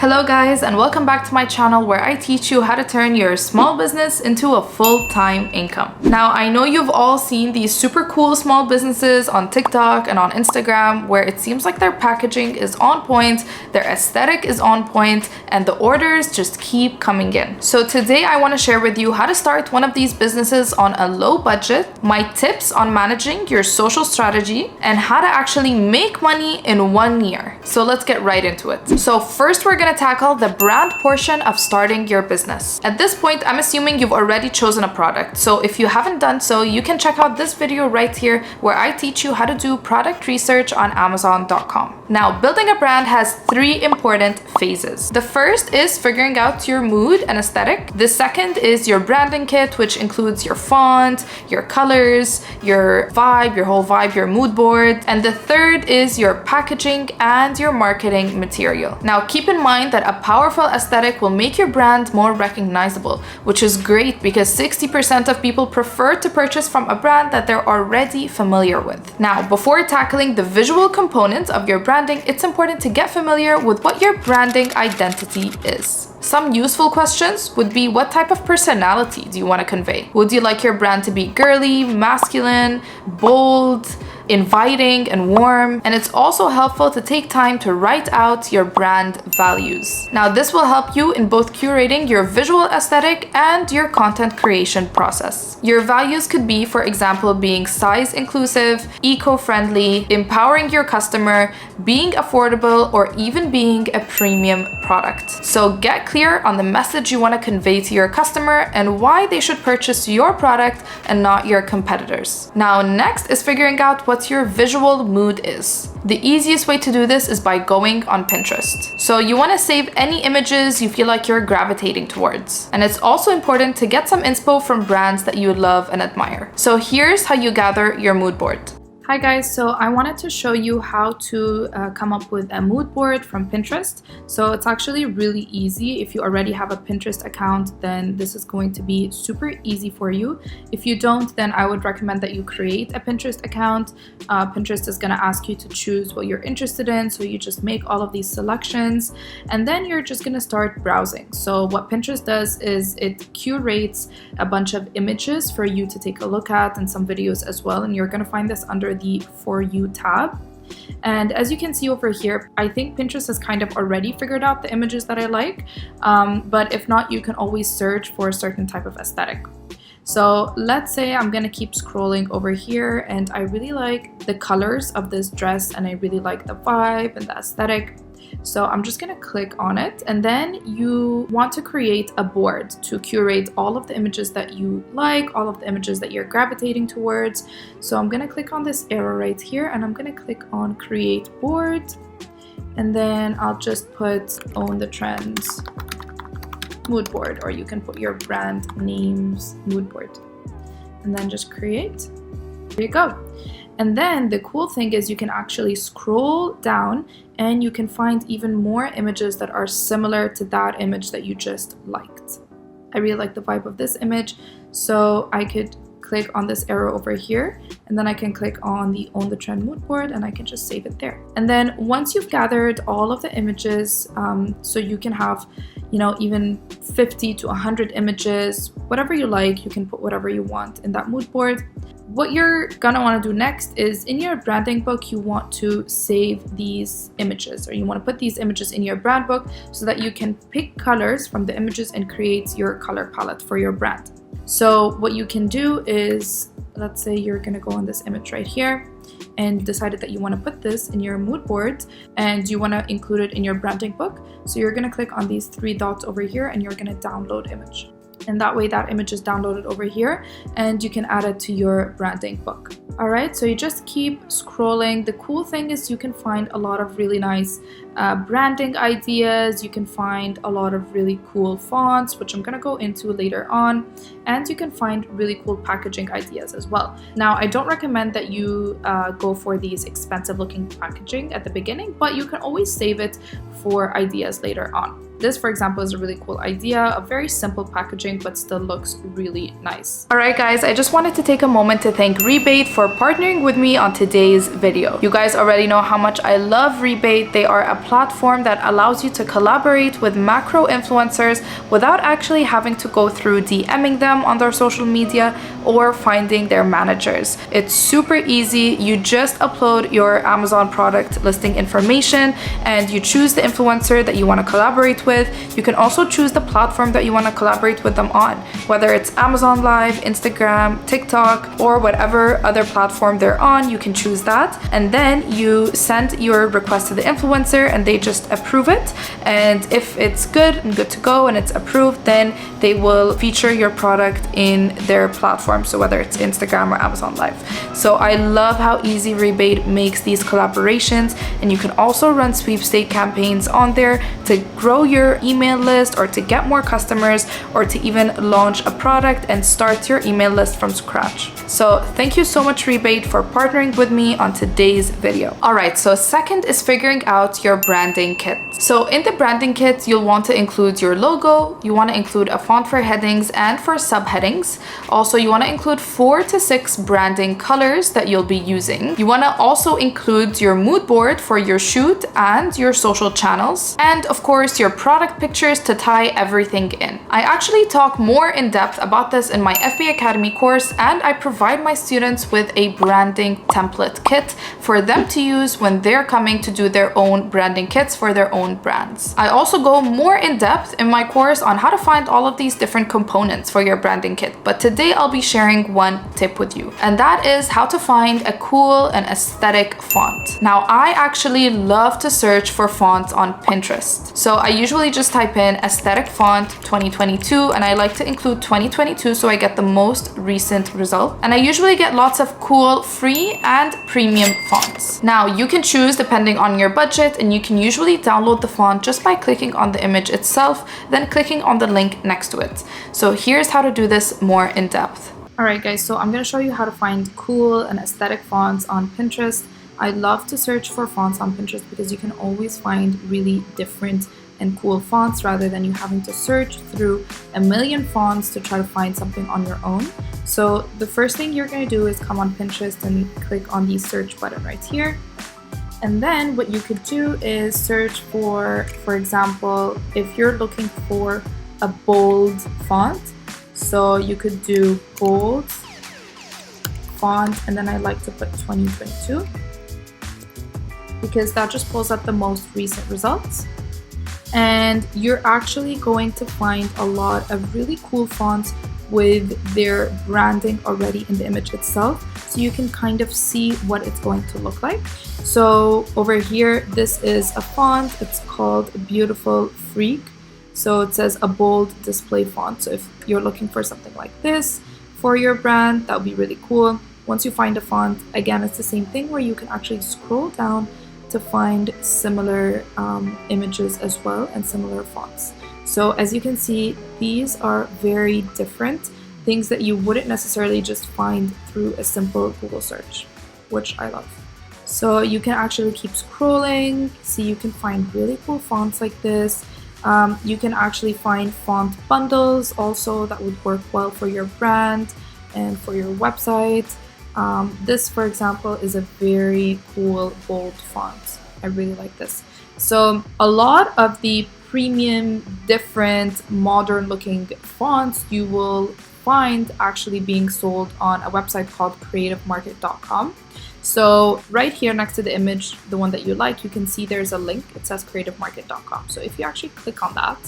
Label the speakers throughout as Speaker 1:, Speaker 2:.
Speaker 1: Hello guys, and welcome back to my channel where I teach you how to turn your small business into a full-time income. Now, I know you've all seen these super cool small businesses on TikTok and on Instagram where it seems like their packaging is on point, their aesthetic is on point, and the orders just keep coming in. So today I want to share with you how to start one of these businesses on a low budget, my tips on managing your social strategy, and how to actually make money in 1 year. So let's get right into it. So first we're going to tackle the brand portion of starting your business. At this point, I'm assuming you've already chosen a product. So if you haven't done so, you can check out this video right here where I teach you how to do product research on Amazon.com. Now, building a brand has 3 important phases. The first is figuring out your mood and aesthetic. The second is your branding kit, which includes your font, your colors, your vibe, your whole vibe, your mood board. And the third is your packaging and your marketing material. Now, keep in mind that a powerful aesthetic will make your brand more recognizable, which is great because 60% of people prefer to purchase from a brand that they're already familiar with. Now, before tackling the visual components of your branding, it's important to get familiar with what your branding identity is. Some useful questions would be, what type of personality do you want to convey? Would you like your brand to be girly, masculine, bold, inviting, and warm? And it's also helpful to take time to write out your brand values. Now, this will help you in both curating your visual aesthetic and your content creation process. Your values could be, for example, being size inclusive, eco-friendly, empowering your customer, being affordable, or even being a premium product. So get clear on the message you want to convey to your customer and why they should purchase your product and not your competitors. Now, next is figuring out what your visual mood is. The easiest way to do this is by going on Pinterest. So you want to save any images you feel like you're gravitating towards. And it's also important to get some inspo from brands that you love and admire. So here's how you gather your mood board. Hi guys, so I wanted to show you how to come up with a mood board from Pinterest. So it's actually really easy. If you already have a Pinterest account, then this is going to be super easy for you. If you don't, then I would recommend that you create a Pinterest account. Pinterest is going to ask you to choose what you're interested in. So you just make all of these selections and then you're just going to start browsing. So what Pinterest does is it curates a bunch of images for you to take a look at and some videos as well. And you're going to find this under the For You tab. And as you can see over here, I think Pinterest has kind of already figured out the images that I like, but if not, you can always search for a certain type of aesthetic. So let's say I'm gonna keep scrolling over here and I really like the colors of this dress and I really like the vibe and the aesthetic. So I'm just gonna click on it, and then you want to create a board to curate all of the images that you like, all of the images that you're gravitating towards. So I'm gonna click on this arrow right here and I'm gonna click on create board, and then I'll just put own the trends mood board, or you can put your brand name's mood board and then just create. There you go. And then the cool thing is you can actually scroll down and you can find even more images that are similar to that image that you just liked. I really like the vibe of this image, so I could click on this arrow over here and then I can click on the own the trend mood board and I can just save it there. And then once you've gathered all of the images, so you can have, you know, even 50 to 100 images, whatever you like, you can put whatever you want in that mood board. What you're gonna want to do next is in your branding book, you want to save these images, or you want to put these images in your brand book so that you can pick colors from the images and create your color palette for your brand. So what you can do is, let's say you're gonna go on this image right here and decided that you want to put this in your mood board and you want to include it in your branding book. So you're going to click on these 3 dots over here and you're going to download image. And that way that image is downloaded over here and you can add it to your branding book. All right, so you just keep scrolling. The cool thing is you can find a lot of really nice branding ideas. You can find a lot of really cool fonts, which I'm gonna go into later on, and you can find really cool packaging ideas as well. Now, I don't recommend that you go for these expensive looking packaging at the beginning, but you can always save it for ideas later on. This, for example, is a really cool idea, a very simple packaging, but still looks really nice. All right, guys, I just wanted to take a moment to thank Rebate for partnering with me on today's video. You guys already know how much I love Rebate. They are a platform that allows you to collaborate with macro influencers without actually having to go through DMing them on their social media or finding their managers. It's super easy. You just upload your Amazon product listing information and you choose the influencer that you want to collaborate with. You can also choose the platform that you want to collaborate with them on, whether it's Amazon Live, Instagram, TikTok, or whatever other platform they're on. You can choose that, and then you send your request to the influencer and they just approve it. And if it's good and good to go and it's approved, then they will feature your product in their platform, so whether it's Instagram or Amazon Live. So I love how easy Rebate makes these collaborations, and you can also run sweepstake campaigns on there to grow your email list or to get more customers or to even launch a product and start your email list from scratch. So thank you so much, Rebate, for partnering with me on today's video. All right, so second is figuring out your branding kit. So in the branding kit, you'll want to include your logo. You want to include a font for headings and for subheadings. Also, you want to include 4 to 6 branding colors that you'll be using. You want to also include your mood board for your shoot and your social channels. And of course, your product pictures to tie everything in. I actually talk more in depth about this in my FBA Academy course, and I provide my students with a branding template kit for them to use when they're coming to do their own branding kits for their own brands. I also go more in depth in my course on how to find all of these different components for your branding kit, but today I'll be sharing one tip with you, and that is how to find a cool and aesthetic font. Now, I actually love to search for fonts on Pinterest. So I usually just type in aesthetic font 2022, and I like to include 2022 so I get the most recent result. And I usually get lots of cool free and premium fonts. Now, you can choose depending on your budget, and you can usually download the font just by clicking on the image itself, then clicking on the link next to it. So here's how to do this more in depth. All right, guys, so I'm going to show you how to find cool and aesthetic fonts on Pinterest. I love to search for fonts on Pinterest because you can always find really different and cool fonts rather than you having to search through a million fonts to try to find something on your own. So the first thing you're going to do is come on Pinterest and click on the search button right here. And then what you could do is search for example, if you're looking for a bold font, so you could do bold font, and then I like to put 2022 because that just pulls up the most recent results. And you're actually going to find a lot of really cool fonts with their branding already in the image itself, so you can kind of see what it's going to look like. So over here, this is a font. It's called Beautiful Freak. So it says a bold display font. So if you're looking for something like this for your brand, that would be really cool. Once you find a font, again, it's the same thing where you can actually scroll down to find similar images as well and similar fonts. So as you can see, these are very different things that you wouldn't necessarily just find through a simple Google search, which I love. So you can actually keep scrolling. See, you can find really cool fonts like this. You can actually find font bundles also that would work well for your brand and for your website. This, for example, is a very cool bold font. I really like this. So a lot of the premium, different, modern looking fonts you will find actually being sold on a website called creativemarket.com. So right here next to the image, the one that you like, you can see there's a link. It says creativemarket.com. So if you actually click on that,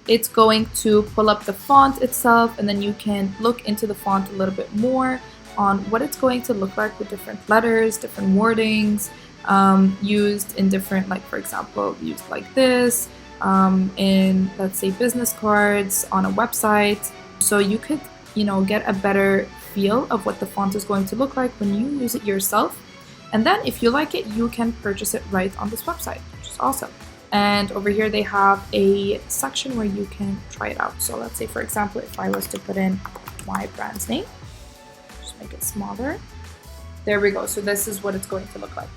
Speaker 1: it's going to pull up the font itself, and then you can look into the font a little bit more on what it's going to look like with different letters, different wordings, used in different, like for example, used like this, in let's say business cards on a website. So you could, get a better feel of what the font is going to look like when you use it yourself. And then if you like it, you can purchase it right on this website, which is awesome. And over here they have a section where you can try it out. So let's say, for example, if I was to put in my brand's name, just make it smaller. There we go. So this is what it's going to look like.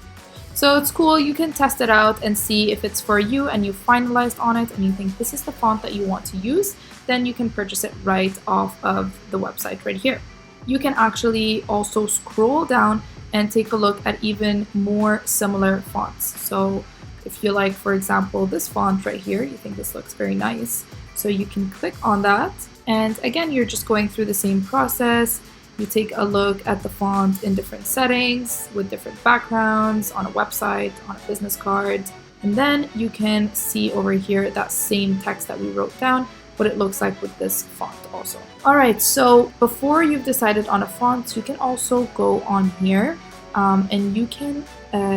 Speaker 1: So it's cool. You can test it out and see if it's for you and you finalized on it and you think this is the font that you want to use, then you can purchase it right off of the website right here. You can actually also scroll down and take a look at even more similar fonts. So If you like, for example, this font right here, you think this looks very nice, so you can click on that. And again, you're just going through the same process. You take a look at the font in different settings with different backgrounds on a website, on a business card. And then you can see over here that same text that we wrote down, what it looks like with this font also. All right, so before you've decided on a font, you can also go on here and you can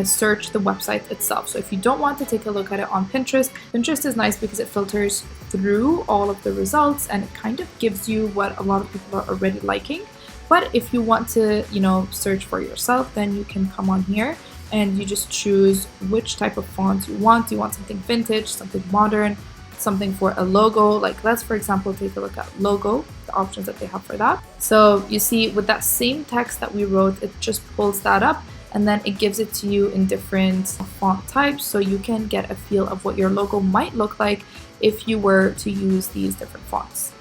Speaker 1: search the website itself. So if you don't want to take a look at it on Pinterest, Pinterest is nice because it filters through all of the results and it kind of gives you what a lot of people are already liking. But if you want to, search for yourself, then you can come on here and you just choose which type of font you want. Do you want something vintage, something modern, something for a logo? Like let's, for example, take a look at logo, the options that they have for that. So you see with that same text that we wrote, it just pulls that up and then it gives it to you in different font types, so you can get a feel of what your logo might look like if you were to use these different fonts.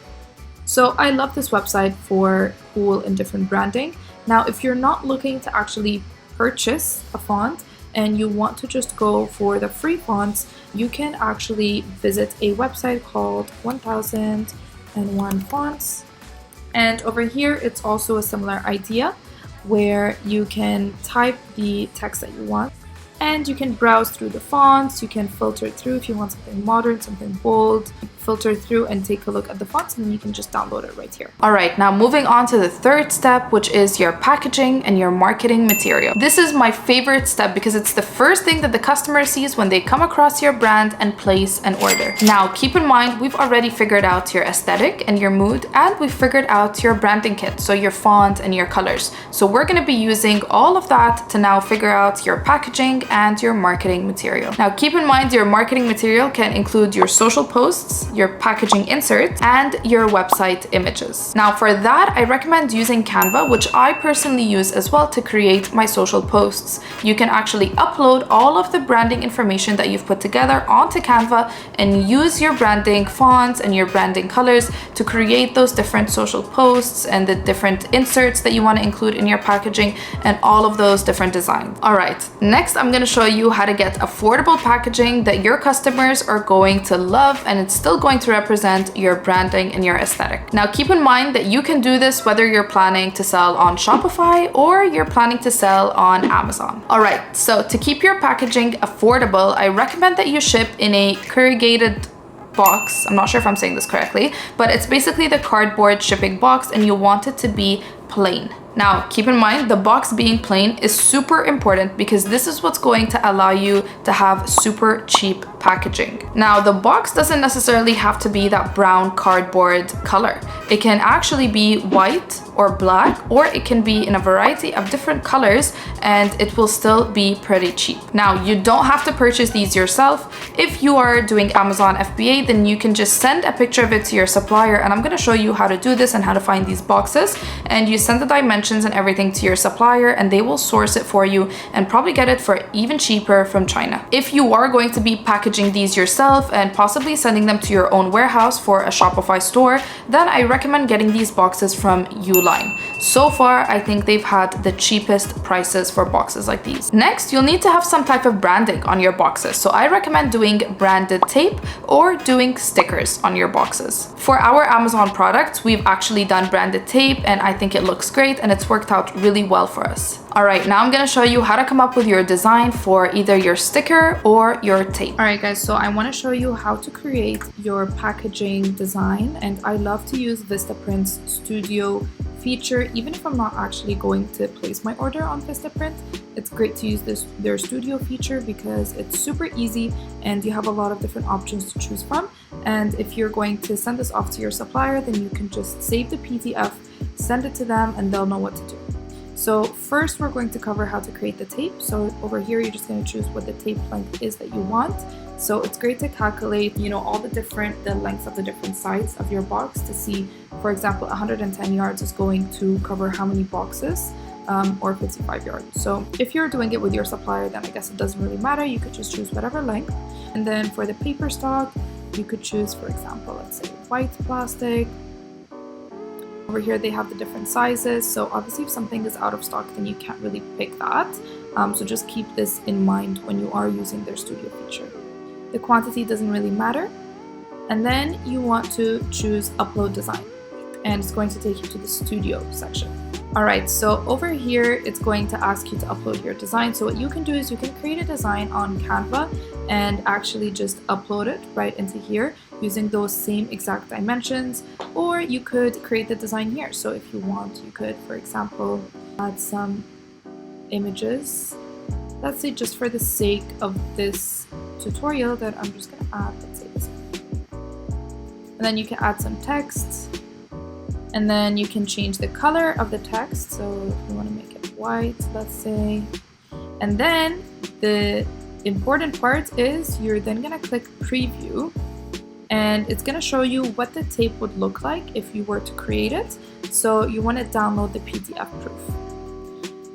Speaker 1: So I love this website for cool and different branding. Now, if you're not looking to actually purchase a font and you want to just go for the free fonts, you can actually visit a website called 1001 Fonts. And over here, it's also a similar idea where you can type the text that you want and you can browse through the fonts. You can filter through if you want something modern, something bold, filter through and take a look at the fonts, and then you can just download it right here. All right, now moving on to the third step, which is your packaging and your marketing material. This is my favorite step because it's the first thing that the customer sees when they come across your brand and place an order. Now, keep in mind, we've already figured out your aesthetic and your mood, and we've figured out your branding kit, so your font and your colors. So we're going to be using all of that to now figure out your packaging and your marketing material. Now, keep in mind, your marketing material can include your social posts, your packaging inserts, and your website images. Now for that, I recommend using Canva, which I personally use as well to create my social posts. You can actually upload all of the branding information that you've put together onto Canva and use your branding fonts and your branding colors to create those different social posts and the different inserts that you want to include in your packaging and all of those different designs. All right, next I'm going to show you how to get affordable packaging that your customers are going to love, and it's still going to represent your branding and your aesthetic. Now, keep in mind that you can do this whether you're planning to sell on Shopify or you're planning to sell on Amazon. All right, so to keep your packaging affordable, I recommend that you ship in a corrugated box. I'm not sure if I'm saying this correctly, but it's basically the cardboard shipping box, and you want it to be plain. Now, keep in mind, the box being plain is super important because this is what's going to allow you to have super cheap packaging. Now, the box doesn't necessarily have to be that brown cardboard color. It can actually be white or black, or it can be in a variety of different colors, and it will still be pretty cheap. Now, you don't have to purchase these yourself. If you are doing Amazon FBA, then you can just send a picture of it to your supplier, and I'm going to show you how to do this and how to find these boxes. And you send the dimensions and everything to your supplier, and they will source it for you and probably get it for even cheaper from China. If you are going to be packaging these yourself and possibly sending them to your own warehouse for a Shopify store, then I recommend getting these boxes from Uline. So far, I think they've had the cheapest prices for boxes like these. Next, you'll need to have some type of branding on your boxes. So I recommend doing branded tape or doing stickers on your boxes. For our Amazon products, we've actually done branded tape, and I think it looks great and it's worked out really well for us. All right, now I'm gonna show you how to come up with your design for either your sticker or your tape. All right, guys, so I wanna show you how to create your packaging design, and I love to use Vistaprint's Studio feature. Even if I'm not actually going to place my order on Vistaprint, it's great to use their Studio feature because it's super easy and you have a lot of different options to choose from. And if you're going to send this off to your supplier, then you can just save the PDF, send it to them, and they'll know what to do. So first, we're going to cover how to create the tape. So over here, you're just going to choose what the tape length is that you want. So it's great to calculate, all the lengths of the different sides of your box to see, for example, 110 yards is going to cover how many boxes, or 55 yards. So if you're doing it with your supplier, then I guess it doesn't really matter. You could just choose whatever length. And then for the paper stock, you could choose, for example, let's say white plastic. Over here, they have the different sizes. So obviously, if something is out of stock, then you can't really pick that. So just keep this in mind when you are using their studio feature. The quantity doesn't really matter. And then you want to choose upload design, and it's going to take you to the studio section. All right, so over here, it's going to ask you to upload your design. So what you can do is you can create a design on Canva and actually just upload it right into here using those same exact dimensions, or you could create the design here. So if you want, you could, for example, add some images. Let's say just for the sake of this tutorial that I'm just gonna add, let's say this. And then you can add some text. And then you can change the color of the text. So if you want to make it white, let's say. And then the important part is you're then going to click preview, and it's going to show you what the tape would look like if you were to create it. So you want to download the PDF proof.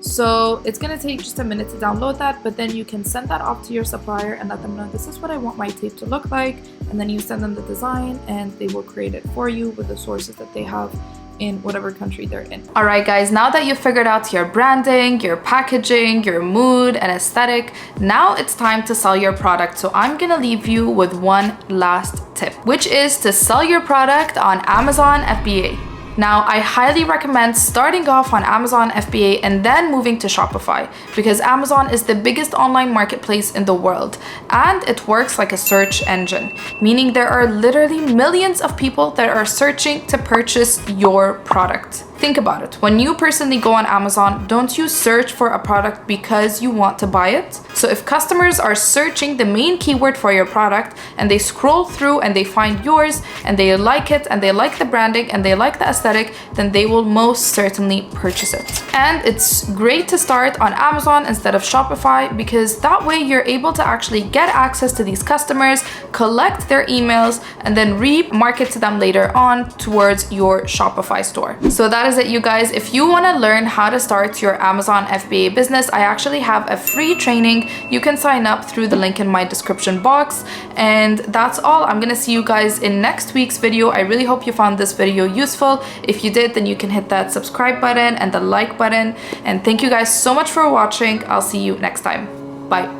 Speaker 1: So it's going to take just a minute to download that, but then you can send that off to your supplier and let them know this is what I want my tape to look like. And then you send them the design and they will create it for you with the sources that they have in whatever country they're in. All right, guys, now that you've figured out your branding, your packaging, your mood and aesthetic, now it's time to sell your product. So I'm gonna leave you with one last tip, which is to sell your product on Amazon FBA. Now, I highly recommend starting off on Amazon FBA and then moving to Shopify, because Amazon is the biggest online marketplace in the world and it works like a search engine, meaning there are literally millions of people that are searching to purchase your product. Think about it. When you personally go on Amazon, don't you search for a product because you want to buy it? So if customers are searching the main keyword for your product and they scroll through and they find yours and they like it and they like the branding and they like the aesthetic, then they will most certainly purchase it. And it's great to start on Amazon instead of Shopify, because that way you're able to actually get access to these customers, collect their emails, and then remarket to them later on towards your Shopify store. So that is it, you guys. If you want to learn how to start your Amazon FBA business, I actually have a free training. You can sign up through the link in my description box. And that's all. I'm gonna see you guys in next week's video. I really hope you found this video useful. If you did, then you can hit that subscribe button and the like button. And thank you guys so much for watching. I'll see you next time. Bye.